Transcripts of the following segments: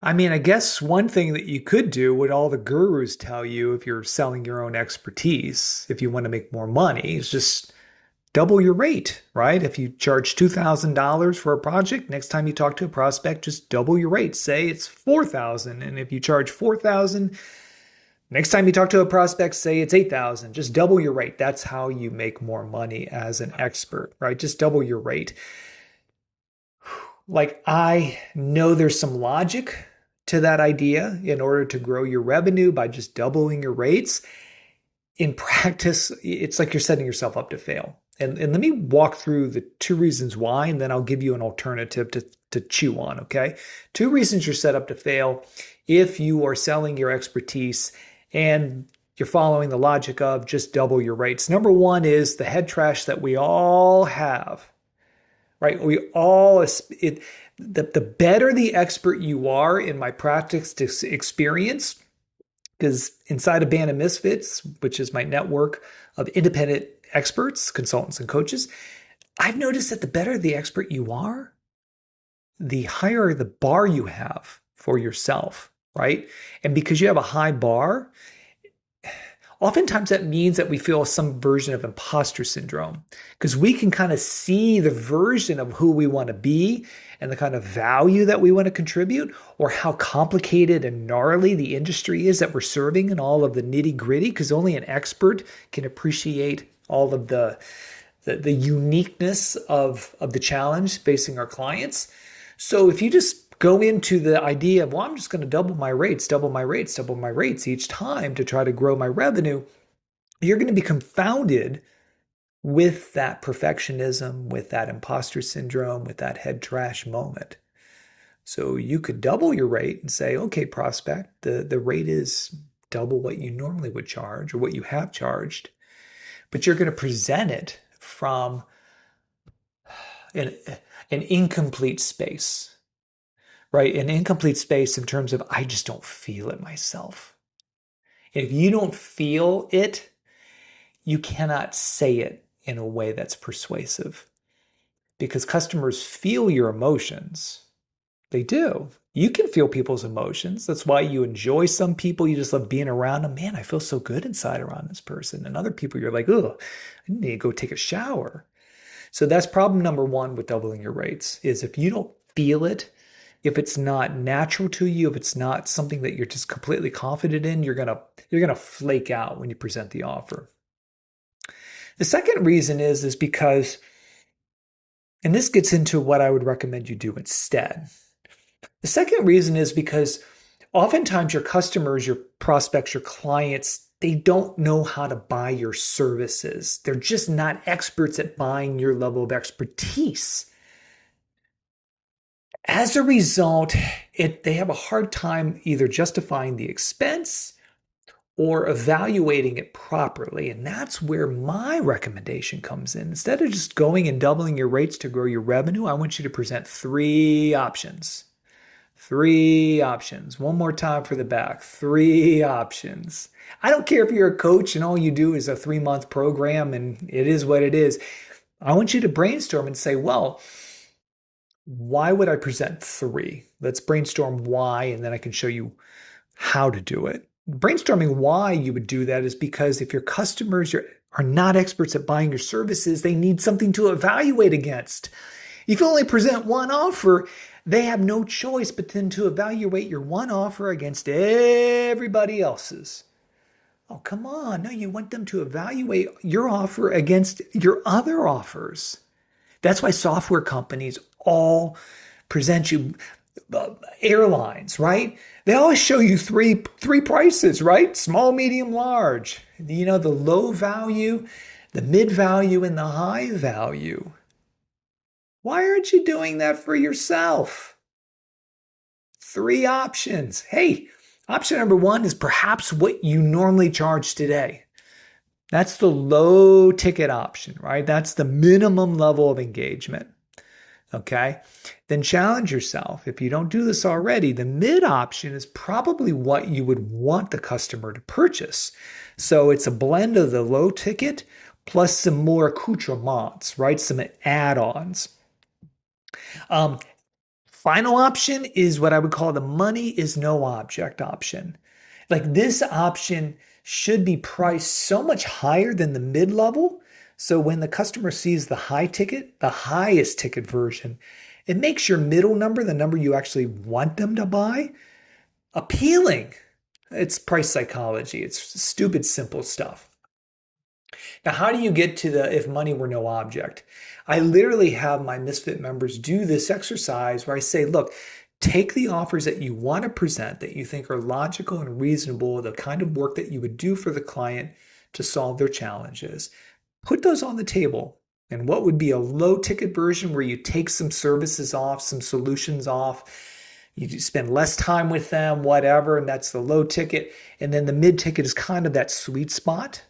I mean, I guess one thing that you could do, what all the gurus tell you if you're selling your own expertise, if you want to make more money, is just double your rate, right? If you charge $2,000 for a project, next time you talk to a prospect, just double your rate. Say it's 4,000. And if you charge 4,000, next time you talk to a prospect, say it's 8,000. Just double your rate. That's how you make more money as an expert, right? Just double your rate. Like, I know there's some logic to that idea in order to grow your revenue by just doubling your rates. In practice, it's like you're setting yourself up to fail. And let me walk through the two reasons why, and then I'll give you an alternative to chew on, okay? Two reasons you're set up to fail if you are selling your expertise and you're following the logic of just double your rates. Number one is the head trash that we all have, right? The better the expert you are in my practice experience, because inside of Band of Misfits, which is my network of independent experts, consultants, and coaches, I've noticed that the better the expert you are, the higher the bar you have for yourself, right? And because you have a high bar, oftentimes that means that we feel some version of imposter syndrome because we can kind of see the version of who we want to be and the kind of value that we want to contribute, or how complicated and gnarly the industry is that we're serving and all of the nitty gritty, because only an expert can appreciate all of the uniqueness of the challenge facing our clients. So if you just go into the idea of, well, I'm just going to double my rates, double my rates, double my rates each time to try to grow my revenue, you're going to be confounded with that perfectionism, with that imposter syndrome, with that head trash moment. So you could double your rate and say, okay, prospect, the rate is double what you normally would charge or what you have charged, but you're going to present it from an incomplete space, right? An incomplete space in terms of, I just don't feel it myself. If you don't feel it, you cannot say it in a way that's persuasive, because customers feel your emotions. They do. You can feel people's emotions. That's why you enjoy some people. You just love being around them. Man, I feel so good inside around this person. And other people, you're like, oh, I need to go take a shower. So that's problem number one with doubling your rates, is if you don't feel it, if it's not natural to you, if it's not something that you're just completely confident in, you're gonna flake out when you present the offer. The second reason is because, and this gets into what I would recommend you do instead. The second reason is because oftentimes your customers, your prospects, your clients, they don't know how to buy your services. They're just not experts at buying your level of expertise. As a result, they have a hard time either justifying the expense or evaluating it properly. And that's where my recommendation comes in. Instead of just going and doubling your rates to grow your revenue, I want you to present three options. Three options. One more time for the back. Three options. I don't care if you're a coach and all you do is a 3-month program and it is what it is. I want you to brainstorm and say, well, why would I present three? Let's brainstorm why, and then I can show you how to do it. Brainstorming why you would do that is because if your customers are not experts at buying your services, they need something to evaluate against. If you only present one offer, they have no choice but then to evaluate your one offer against everybody else's. Oh, come on. No, you want them to evaluate your offer against your other offers. That's why software companies all present you airlines, right? They always show you three prices, right? Small, medium, large. The low value, the mid value, and the high value. Why aren't you doing that for yourself? Three options. Hey, option number one is perhaps what you normally charge today. That's the low ticket option, right? That's the minimum level of engagement. Okay? Then challenge yourself. If you don't do this already, the mid option is probably what you would want the customer to purchase. So it's a blend of the low ticket plus some more accoutrements, right? Some add-ons. final option is what I would call the money is no object option. Like this option should be priced so much higher than the mid level. So when the customer sees the high ticket, the highest ticket version, it makes your middle number, the number you actually want them to buy, appealing. It's price psychology. It's stupid, simple stuff. Now, how do you get to the if money were no object? I literally have my Misfit members do this exercise where I say, look, take the offers that you want to present that you think are logical and reasonable, the kind of work that you would do for the client to solve their challenges. Put those on the table. And what would be a low ticket version where you take some services off, some solutions off, you spend less time with them, whatever, and that's the low ticket. And then the mid ticket is kind of that sweet spot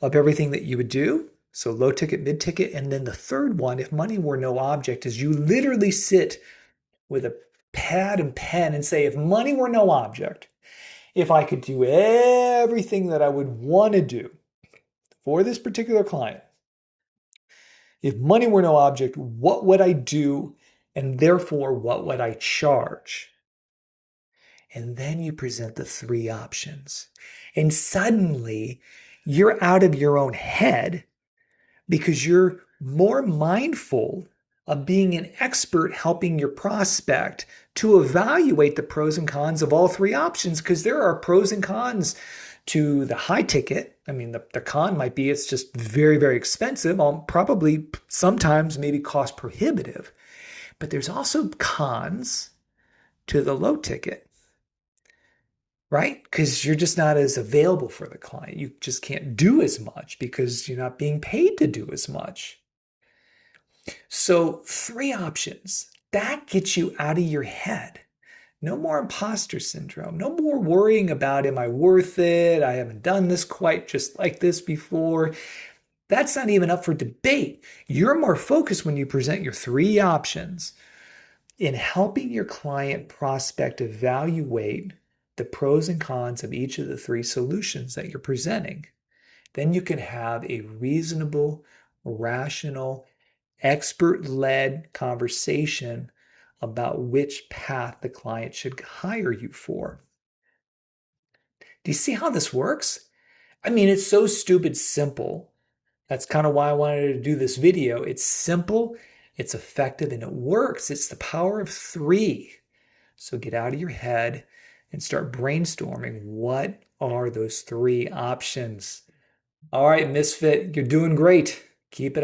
of everything that you would do. So low ticket, mid ticket. And then the third one, if money were no object, is you literally sit with a pad and pen and say, if money were no object, if I could do everything that I would want to do for this particular client, if money were no object, what would I do? And therefore, what would I charge? And then you present the three options. And suddenly you're out of your own head because you're more mindful of being an expert helping your prospect to evaluate the pros and cons of all three options, because there are pros and cons to the high ticket. I mean, the con might be it's just very, very expensive, probably sometimes maybe cost prohibitive. But there's also cons to the low ticket, right? Because you're just not as available for the client. You just can't do as much because you're not being paid to do as much. So three options. That gets you out of your head. No more imposter syndrome. No more worrying about, am I worth it? I haven't done this quite just like this before. That's not even up for debate. You're more focused when you present your three options in helping your client prospect evaluate the pros and cons of each of the three solutions that you're presenting. Then you can have a reasonable, rational, expert-led conversation about which path the client should hire you for. Do you see how this works? I mean, it's so stupid simple. That's kind of why I wanted to do this video. It's simple, it's effective, and it works. It's the power of three. So get out of your head and start brainstorming. What are those three options? All right, Misfit, you're doing great. Keep it up.